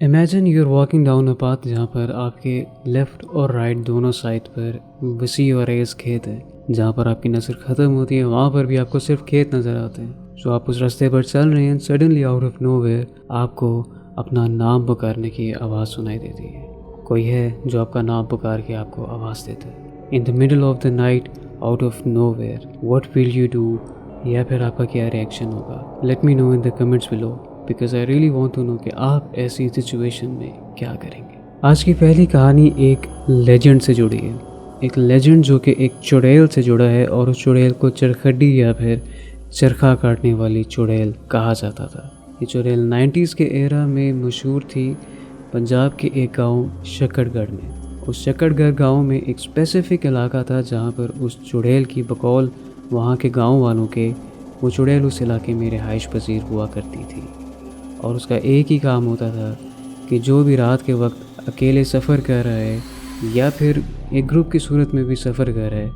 Imagine you are walking down a path جہاں پر آپ کے لیفٹ اور رائٹ دونوں سائڈ پر وسیع اور ریز کھیت ہے. جہاں پر آپ کی نظر ختم ہوتی ہے وہاں پر بھی آپ کو صرف کھیت نظر آتے ہیں. سو آپ اس راستے پر چل رہے ہیں، suddenly out of nowhere آپ کو اپنا نام پکارنے کی آواز سنائی دیتی ہے. کوئی ہے جو آپ کا نام پکار کے آپ کو آواز دیتا ہے. In the middle of the night out of nowhere what will you do? یا پھر آپ کا کیا ریئیکشن ہوگا؟ Let me know in the comments below because I really want to know کہ آپ ایسی سچویشن میں کیا کریں گے. آج کی پہلی کہانی ایک لیجنڈ سے جڑی ہے. ایک لیجنڈ جو کہ ایک چڑیل سے جڑا ہے، اور اس چڑیل کو چرخڈی یا پھر چرخا کاٹنے والی چڑیل کہا جاتا تھا. یہ چڑیل 90s کے ایرا میں مشہور تھی پنجاب کے ایک گاؤں شکڑ گڑھ میں. اس شکڑ گڑھ گاؤں میں ایک اسپیسیفک علاقہ تھا جہاں پر اس چڑیل کی بقول وہاں کے گاؤں والوں کے وہ چڑیل اس علاقے میں رہائش پذیر ہوا کرتی تھی. اور اس کا ایک ہی کام ہوتا تھا کہ جو بھی رات کے وقت اکیلے سفر کر رہا ہے یا پھر ایک گروپ کی صورت میں بھی سفر کر رہا ہے،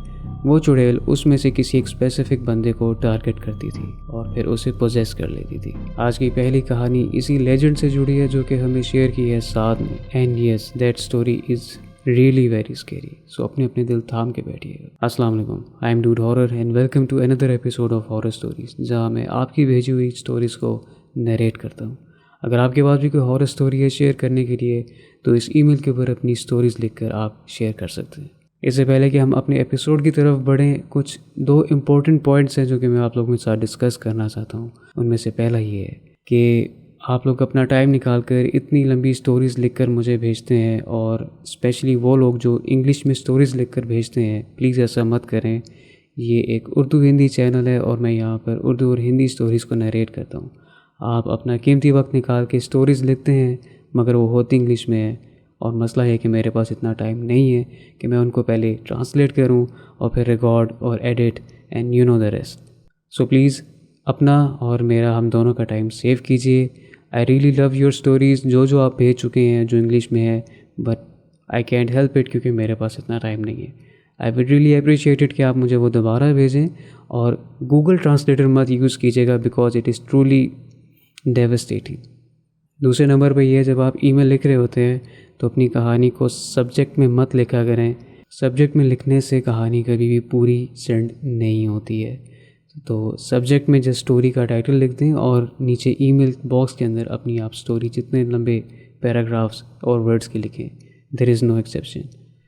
وہ چڑیل اس میں سے کسی ایک اسپیسیفک بندے کو ٹارگٹ کرتی تھی اور پھر اسے پوزیس کر لیتی تھی. آج کی پہلی کہانی اسی لیجنڈ سے جڑی ہے جو کہ ہمیں شیئر کی ہے ساتھ میں. And yes that story is really very scary. So اپنے دل تھام کے بیٹھیے گا. السلام علیکم، I am Dude Horror and welcome to another episode of horror stories, جہاں میں آپ کی بھیجی ہوئی اسٹوریز کو نیریٹ کرتا ہوں. اگر آپ کے پاس بھی کوئی ہارر اسٹوری ہے شیئر کرنے کے لیے تو اس ای میل کے اوپر اپنی اسٹوریز لکھ کر آپ شیئر کر سکتے ہیں. اس سے پہلے کہ ہم اپنے ایپیسوڈ کی طرف بڑھیں، کچھ 2 امپورٹنٹ پوائنٹس ہیں جو کہ میں آپ لوگوں کے ساتھ ڈسکس کرنا چاہتا ہوں. ان میں سے پہلا یہ ہے کہ آپ لوگ اپنا ٹائم نکال کر اتنی لمبی اسٹوریز لکھ کر مجھے بھیجتے ہیں، اور اسپیشلی وہ لوگ جو انگلش میں اسٹوریز لکھ کر بھیجتے ہیں، پلیز ایسا مت کریں. یہ ایک اردو ہندی چینل ہے اور میں یہاں پر اردو اور ہندی اسٹوریز کو نیریٹ کرتا ہوں. آپ اپنا قیمتی وقت نکال کے اسٹوریز لکھتے ہیں مگر وہ ہوتی انگلش میں ہے، اور مسئلہ ہے کہ میرے پاس اتنا ٹائم نہیں ہے کہ میں ان کو پہلے ٹرانسلیٹ کروں اور پھر ریکارڈ اور edit and you know the rest. So please اپنا اور میرا ہم دونوں کا ٹائم سیو کیجیے. I really love your stories جو آپ بھیج چکے ہیں جو انگلش میں ہے، but I can't help it کیونکہ میرے پاس اتنا ٹائم نہیں ہے. آئی وڈ ریئلی اپریشیٹ کہ آپ مجھے وہ دوبارہ بھیجیں، اور گوگل ٹرانسلیٹر مت یوز کیجیے گا because it is truly devastating. دوسرے نمبر پہ یہ ہے، جب آپ ای میل لکھ رہے ہوتے ہیں تو اپنی کہانی کو سبجیکٹ میں مت لکھا کریں. سبجیکٹ میں لکھنے سے کہانی کبھی بھی پوری سینڈ نہیں ہوتی ہے. تو سبجیکٹ میں جس اسٹوری کا ٹائٹل لکھ دیں اور نیچے ای میل باکس کے اندر اپنی آپ اسٹوری جتنے لمبے پیراگرافس اور ورڈز کی لکھیں. دیر از نو ایکسیپشن.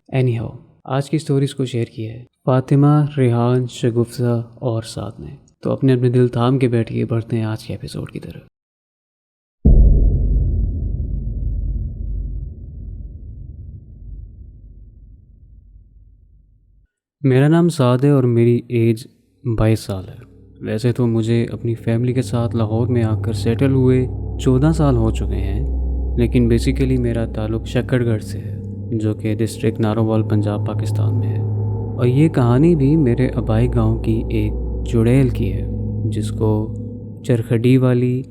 اینی ہاؤ، آج کی اسٹوریز کو شیئر کیا ہے فاطمہ، ریحان، شگفتہ اور سعد نے. تو اپنے دل تھام کے بیٹھیے، بڑھتے ہیں آج کے ایپیسوڈ کی طرف. میرا نام سعد ہے اور میری ایج 22 سال ہے. ویسے تو مجھے اپنی فیملی کے ساتھ لاہور میں آ کر سیٹل ہوئے 14 سال ہو چکے ہیں، لیکن بیسیکلی میرا تعلق شکڑ گڑھ سے ہے جو کہ ڈسٹرکٹ نارووال پنجاب پاکستان میں ہے. اور یہ کہانی بھی میرے آبائی گاؤں کی ایک چڑیل کی ہے جس کو چرخڈی والی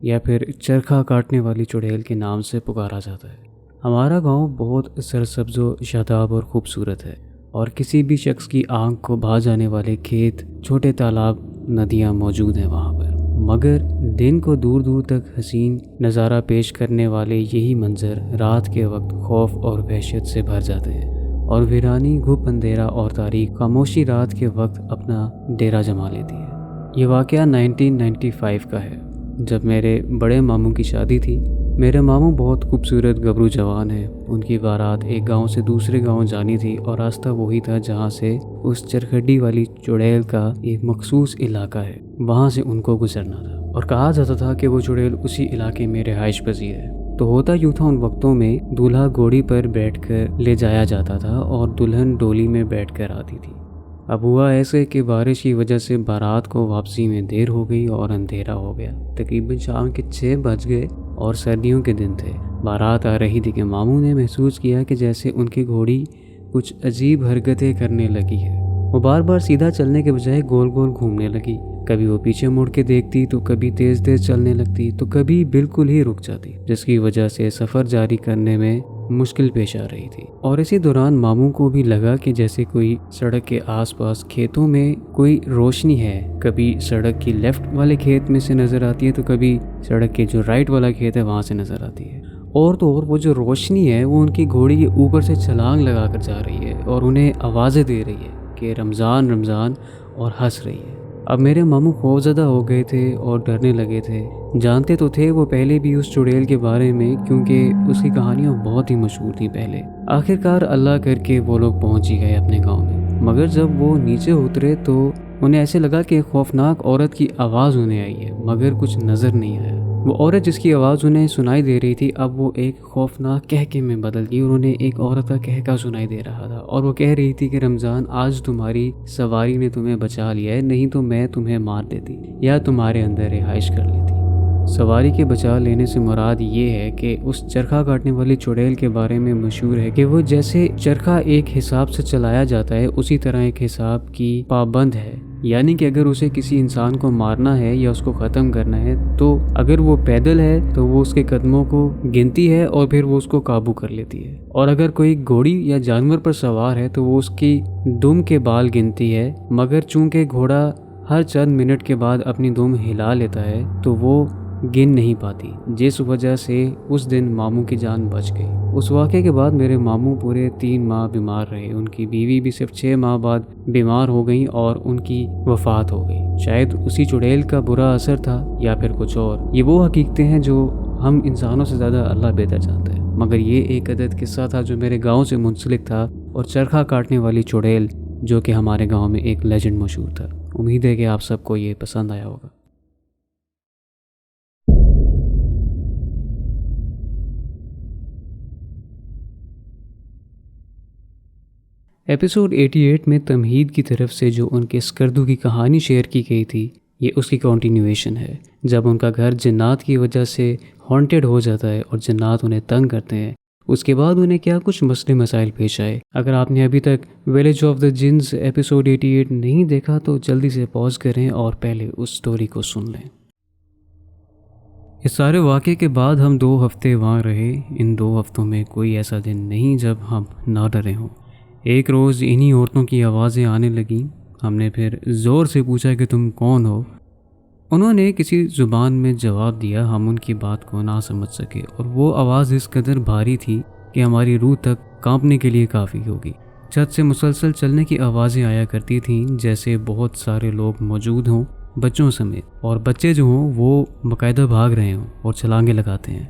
یا پھر چرخا کاٹنے والی چڑیل کے نام سے پکارا جاتا ہے. ہمارا گاؤں بہت سرسبز و شاداب اور خوبصورت ہے، اور کسی بھی شخص کی آنکھ کو بھا جانے والے کھیت، چھوٹے تالاب، ندیاں موجود ہیں وہاں پر. مگر دن کو دور دور تک حسین نظارہ پیش کرنے والے یہی منظر رات کے وقت خوف اور وحشت سے بھر جاتے ہیں، اور ویرانی، گھپ اندھیرا اور تاریک خاموشی رات کے وقت اپنا ڈیرا جما لیتی ہے. یہ واقعہ 1995 کا ہے جب میرے بڑے ماموں کی شادی تھی. میرے ماموں بہت خوبصورت گبرو جوان ہیں. ان کی بارات ایک گاؤں سے دوسرے گاؤں جانی تھی، اور راستہ وہی تھا جہاں سے اس چرخڈی والی چڑیل کا ایک مخصوص علاقہ ہے، وہاں سے ان کو گزرنا تھا. اور کہا جاتا تھا کہ وہ چڑیل اسی علاقے میں رہائش پذیر ہے. تو ہوتا یوں تھا، ان وقتوں میں دولہا گھوڑی پر بیٹھ کر لے جایا جاتا تھا اور دلہن ڈولی میں بیٹھ کر آتی تھی. اب ہوا ایسے کہ بارش کی وجہ سے بارات کو واپسی میں دیر ہو گئی اور اندھیرا ہو گیا. تقریباً شام کے 6 بج گئے اور سردیوں کے دن تھے. بارات آ رہی تھی کہ ماموں نے محسوس کیا کہ جیسے ان کی گھوڑی کچھ عجیب حرکتیں کرنے لگی ہے. وہ بار بار سیدھا چلنے کے بجائے گول گول گھومنے لگی. کبھی وہ پیچھے مڑ کے دیکھتی تو کبھی تیز تیز چلنے لگتی تو کبھی بالکل ہی رک جاتی، جس کی وجہ سے سفر جاری کرنے میں مشکل پیش آ رہی تھی. اور اسی دوران ماموں کو بھی لگا کہ جیسے کوئی سڑک کے آس پاس کھیتوں میں کوئی روشنی ہے. کبھی سڑک کی لیفٹ والے کھیت میں سے نظر آتی ہے تو کبھی سڑک کے جو رائٹ والا کھیت ہے وہاں سے نظر آتی ہے. اور تو اور وہ جو روشنی ہے وہ ان کی گھوڑی کے اوپر سے چھلانگ لگا کر جا رہی ہے اور انہیں آوازیں دے رہی ہے کہ رمضان رمضان، اور ہنس رہی ہے۔ اب میرے ماموں خوفزدہ ہو گئے تھے اور ڈرنے لگے تھے۔ جانتے تو تھے وہ پہلے بھی اس چڑیل کے بارے میں، کیونکہ اس کی کہانیاں بہت ہی مشہور تھیں پہلے۔ آخرکار اللہ کر کے وہ لوگ پہنچ ہی گئے اپنے گاؤں میں، مگر جب وہ نیچے اترے تو انہیں ایسے لگا کہ ایک خوفناک عورت کی آواز انہیں آئی ہے، مگر کچھ نظر نہیں آیا۔ وہ عورت جس کی آواز انہیں سنائی دے رہی تھی اب وہ ایک خوفناک کہکے میں بدل گئی، اور انہیں ایک عورت کا کہکا سنائی دے رہا تھا، اور وہ کہہ رہی تھی کہ رمضان، آج تمہاری سواری نے تمہیں بچا لیا ہے، نہیں تو میں تمہیں مار دیتی یا تمہارے اندر رہائش کر لیتی۔ سواری کے بچا لینے سے مراد یہ ہے کہ اس چرخہ کاٹنے والی چڑیل کے بارے میں مشہور ہے کہ وہ جیسے چرخہ ایک حساب سے چلایا جاتا ہے اسی طرح ایک حساب کی پابند ہے، یعنی کہ اگر اسے کسی انسان کو مارنا ہے یا اس کو ختم کرنا ہے تو اگر وہ پیدل ہے تو وہ اس کے قدموں کو گنتی ہے اور پھر وہ اس کو قابو کر لیتی ہے، اور اگر کوئی گھوڑی یا جانور پر سوار ہے تو وہ اس کی دم کے بال گنتی ہے، مگر چونکہ گھوڑا ہر چند منٹ کے بعد اپنی دم ہلا لیتا ہے تو وہ گن نہیں پاتی، جس وجہ سے اس دن ماموں کی جان بچ گئی۔ اس واقعے کے بعد میرے ماموں پورے 3 ماہ بیمار رہے، ان کی بیوی بھی صرف 6 ماہ بعد بیمار ہو گئی اور ان کی وفات ہو گئی۔ شاید اسی چڑیل کا برا اثر تھا یا پھر کچھ اور، یہ وہ حقیقتیں ہیں جو ہم انسانوں سے زیادہ اللہ بہتر جانتا ہے، مگر یہ ایک عدد قصہ تھا جو میرے گاؤں سے منسلک تھا، اور چرخہ کاٹنے والی چڑیل جو کہ ہمارے گاؤں میں ایک لیجنڈ مشہور تھا۔ امید ہے کہ آپ سب کو یہ پسند آیا ہوگا۔ ایپیسوڈ 88 میں تمہید کی طرف سے جو ان کے اسکردو کی کہانی شیئر کی گئی تھی، یہ اس کی کنٹینیویشن ہے۔ جب ان کا گھر جنات کی وجہ سے ہانٹیڈ ہو جاتا ہے اور جنات انہیں تنگ کرتے ہیں، اس کے بعد انہیں کیا کچھ مسئلے مسائل پیش آئے۔ اگر آپ نے ابھی تک ویلیج آف دا جنز ایپیسوڈ 88 نہیں دیکھا تو جلدی سے پاز کریں اور پہلے اس سٹوری کو سن لیں۔ اس سارے واقعے کے بعد ہم 2 ہفتے وہاں رہے۔ ان 2 ہفتوں میں کوئی ایسا دن نہیں جب ہم نہ ڈرے ہوں۔ ایک روز انہی عورتوں کی آوازیں آنے لگیں۔ ہم نے پھر زور سے پوچھا کہ تم کون ہو؟ انہوں نے کسی زبان میں جواب دیا، ہم ان کی بات کو نہ سمجھ سکے، اور وہ آواز اس قدر بھاری تھی کہ ہماری روح تک کانپنے کے لیے کافی ہوگی۔ چھت سے مسلسل چلنے کی آوازیں آیا کرتی تھیں، جیسے بہت سارے لوگ موجود ہوں، بچوں سمیت، اور بچے جو ہوں وہ باقاعدہ بھاگ رہے ہوں اور چھلانگیں لگاتے ہیں۔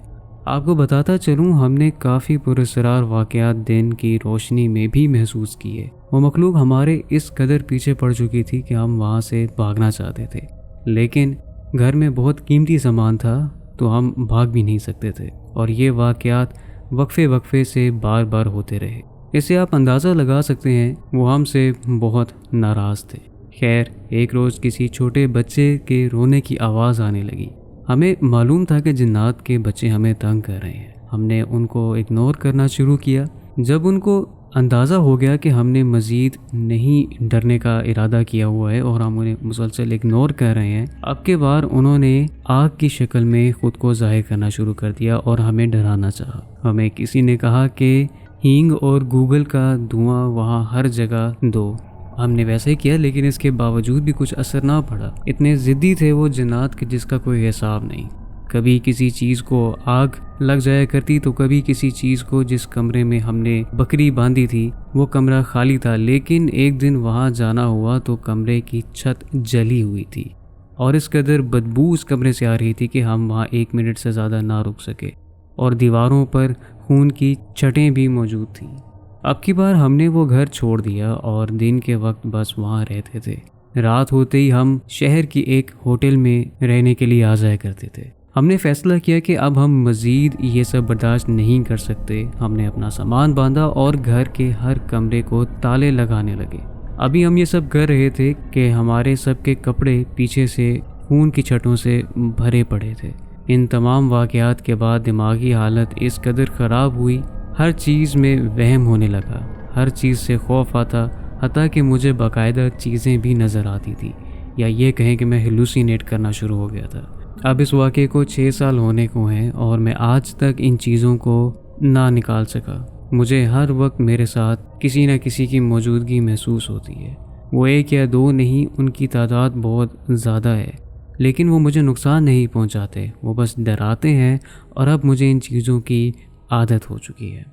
آپ کو بتاتا چلوں، ہم نے کافی پراسرار واقعات دن کی روشنی میں بھی محسوس کیے۔ وہ مخلوق ہمارے اس قدر پیچھے پڑ چکی تھی کہ ہم وہاں سے بھاگنا چاہتے تھے، لیکن گھر میں بہت قیمتی سامان تھا تو ہم بھاگ بھی نہیں سکتے تھے، اور یہ واقعات وقفے سے بار بار ہوتے رہے۔ اس سے آپ اندازہ لگا سکتے ہیں وہ ہم سے بہت ناراض تھے۔ خیر، ایک روز کسی چھوٹے بچے کے رونے کی آواز آنے لگی۔ ہمیں معلوم تھا کہ جنات کے بچے ہمیں تنگ کر رہے ہیں۔ ہم نے ان کو اگنور کرنا شروع کیا۔ جب ان کو اندازہ ہو گیا کہ ہم نے مزید نہیں ڈرنے کا ارادہ کیا ہوا ہے اور ہم انہیں مسلسل اگنور کر رہے ہیں، اب کے بار انہوں نے آگ کی شکل میں خود کو ظاہر کرنا شروع کر دیا اور ہمیں ڈرانا چاہا۔ ہمیں کسی نے کہا کہ ہینگ اور گوگل کا دھواں وہاں ہر جگہ دو۔ ہم نے ویسا ہی کیا، لیکن اس کے باوجود بھی کچھ اثر نہ پڑا۔ اتنے ضدی تھے وہ جنات کہ جس کا کوئی حساب نہیں۔ کبھی کسی چیز کو آگ لگ جایا کرتی تو کبھی کسی چیز کو۔ جس کمرے میں ہم نے بکری باندھی تھی وہ کمرہ خالی تھا، لیکن ایک دن وہاں جانا ہوا تو کمرے کی چھت جلی ہوئی تھی، اور اس قدر بدبو اس کمرے سے آ رہی تھی کہ ہم وہاں 1 منٹ سے زیادہ نہ رک سکے، اور دیواروں پر خون کی چھٹیں بھی موجود تھیں۔ اب کی بار ہم نے وہ گھر چھوڑ دیا اور دن کے وقت بس وہاں رہتے تھے۔ رات ہوتے ہی ہم شہر کی ایک ہوٹل میں رہنے کے لیے آ جایا کرتے تھے۔ ہم نے فیصلہ کیا کہ اب ہم مزید یہ سب برداشت نہیں کر سکتے۔ ہم نے اپنا سامان باندھا اور گھر کے ہر کمرے کو تالے لگانے لگے۔ ابھی ہم یہ سب کر رہے تھے کہ ہمارے سب کے کپڑے پیچھے سے خون کی چھٹوں سے بھرے پڑے تھے۔ ان تمام واقعات کے بعد دماغی حالت اس قدر خراب ہوئی، ہر چیز میں وہم ہونے لگا، ہر چیز سے خوف آتا، حتیٰ کہ مجھے باقاعدہ چیزیں بھی نظر آتی تھی، یا یہ کہیں کہ میں ہیلوسینیٹ کرنا شروع ہو گیا تھا۔ اب اس واقعے کو 6 سال ہونے کو ہیں اور میں آج تک ان چیزوں کو نہ نکال سکا۔ مجھے ہر وقت میرے ساتھ کسی نہ کسی کی موجودگی محسوس ہوتی ہے۔ وہ 1 یا 2 نہیں، ان کی تعداد بہت زیادہ ہے۔ لیکن وہ مجھے نقصان نہیں پہنچاتے، وہ بس ڈراتے ہیں، اور اب مجھے ان چیزوں کی عادت ہو چکی ہے۔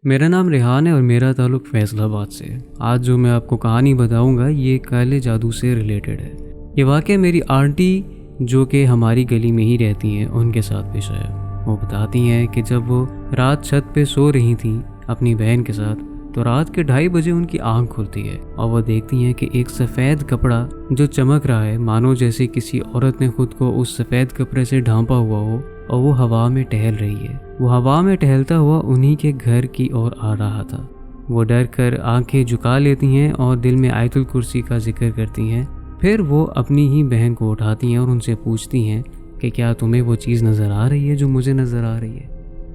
میرا نام ریحان ہے اور میرا تعلق فیصل آباد سے ہے۔ آج جو میں آپ کو کہانی بتاؤں گا یہ کالے جادو سے ریلیٹڈ ہے۔ یہ واقعہ میری آنٹی جو کہ ہماری گلی میں ہی رہتی ہیں ان کے ساتھ پیش آیا۔ وہ بتاتی ہیں کہ جب وہ رات چھت پہ سو رہی تھیں اپنی بہن کے ساتھ تو رات کے 2:30 بجے ان کی آنکھ کھلتی ہے اور وہ دیکھتی ہیں کہ ایک سفید کپڑا جو چمک رہا ہے، مانو جیسے کسی عورت نے خود کو اس سفید کپڑے سے ڈھانپا ہوا ہو، اور وہ ہوا میں ٹہل رہی ہے۔ وہ ہوا میں ٹہلتا ہوا انہی کے گھر کی اور آ رہا تھا۔ وہ ڈر کر آنکھیں جھکا لیتی ہیں اور دل میں آیت الکرسی کا ذکر کرتی ہیں۔ پھر وہ اپنی ہی بہن کو اٹھاتی ہیں اور ان سے پوچھتی ہیں کہ کیا تمہیں وہ چیز نظر آ رہی ہے جو مجھے نظر آ رہی ہے؟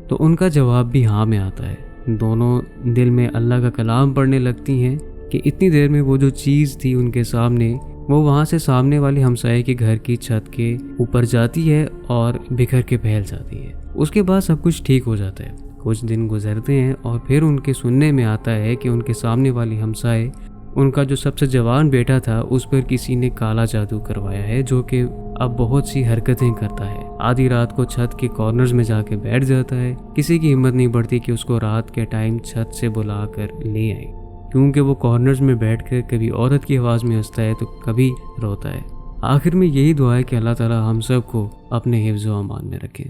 تو ان کا جواب بھی ہاں میں آتا ہے۔ دونوں دل میں اللہ کا کلام پڑھنے لگتی ہیں کہ اتنی دیر میں وہ جو چیز تھی ان کے سامنے، وہ وہاں سے سامنے والے ہمسائے کے گھر کی چھت کے اوپر جاتی ہے اور بکھر کے پھیل جاتی ہے۔ اس کے بعد سب کچھ ٹھیک ہو جاتا ہے۔ کچھ دن گزرتے ہیں اور پھر ان کے سننے میں آتا ہے کہ ان کے سامنے والی ہمسائے، ان کا جو سب سے جوان بیٹا تھا، اس پر کسی نے کالا جادو کروایا ہے، جو کہ اب بہت سی حرکتیں کرتا ہے۔ آدھی رات کو چھت کے کارنرز میں جا کے بیٹھ جاتا ہے۔ کسی کی ہمت نہیں بڑھتی کہ اس کو رات کے ٹائم چھت سے بلا کر لے آئے، کیونکہ وہ کارنرز میں بیٹھ کر کبھی عورت کی آواز میں ہنستا ہے تو کبھی روتا ہے۔ آخر میں یہی دعا ہے کہ اللہ تعالی ہم سب کو اپنے حفظ و امان میں رکھے۔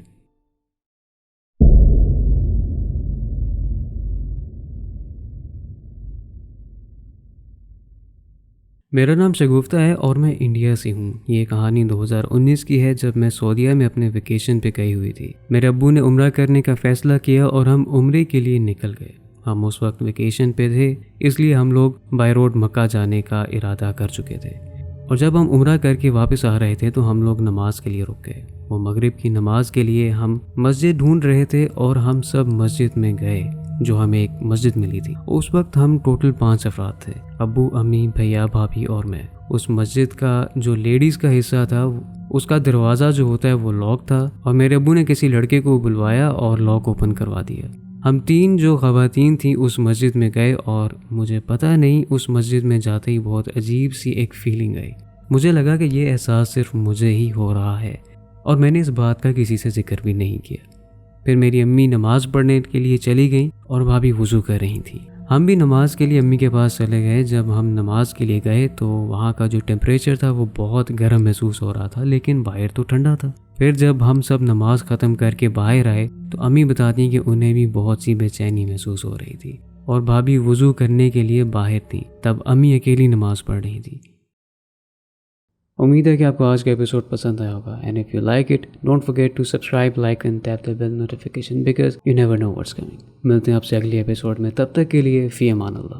میرا نام شگفتہ ہے اور میں انڈیا سے ہوں۔ یہ کہانی 2019 کی ہے، جب میں سعودیہ میں اپنے ویکیشن پہ گئی ہوئی تھی۔ میرے ابو نے عمرہ کرنے کا فیصلہ کیا اور ہم عمرے کے لیے نکل گئے۔ ہم اس وقت ویکیشن پہ تھے، اس لیے ہم لوگ بائی روڈ مکہ جانے کا ارادہ کر چکے تھے، اور جب ہم عمرہ کر کے واپس آ رہے تھے تو ہم لوگ نماز کے لیے رک گئے۔ وہ مغرب کی نماز کے لیے ہم مسجد ڈھونڈ رہے تھے اور ہم سب مسجد میں گئے جو ہمیں ایک مسجد ملی تھی۔ اس وقت ہم ٹوٹل 5 افراد تھے، ابو، امی، بھیا، بھابھی اور میں۔ اس مسجد کا جو لیڈیز کا حصہ تھا اس کا دروازہ جو ہوتا ہے وہ لاک تھا، اور میرے ابو نے کسی لڑکے کو بلوایا اور لاک اوپن کروا دیا۔ ہم 3 جو خواتین تھیں اس مسجد میں گئے، اور مجھے پتہ نہیں اس مسجد میں جاتے ہی بہت عجیب سی ایک فیلنگ آئی۔ مجھے لگا کہ یہ احساس صرف مجھے ہی ہو رہا ہے، اور میں نے اس بات کا کسی سے ذکر بھی نہیں کیا۔ پھر میری امی نماز پڑھنے کے لیے چلی گئیں اور بھابھی وضو کر رہی تھیں۔ ہم بھی نماز کے لیے امی کے پاس چلے گئے۔ جب ہم نماز کے لیے گئے تو وہاں کا جو ٹیمپریچر تھا وہ بہت گرم محسوس ہو رہا تھا، لیکن باہر تو ٹھنڈا تھا۔ پھر جب ہم سب نماز ختم کر کے باہر آئے تو امی بتاتی ہیں کہ انہیں بھی بہت سی بے چینی محسوس ہو رہی تھی، اور بھابھی وضو کرنے کے لیے باہر تھی، تب امی اکیلی نماز پڑھ رہی تھی۔ امید ہے کہ آپ کو آج کا ایپیسوڈ پسند آیا ہوگا، and if you like it don't forget to subscribe, like and tap the bell notification, because you never know what's coming. ملتے ہیں آپ سے اگلی ایپیسوڈ میں، تب تک کے لیے فی امان اللہ۔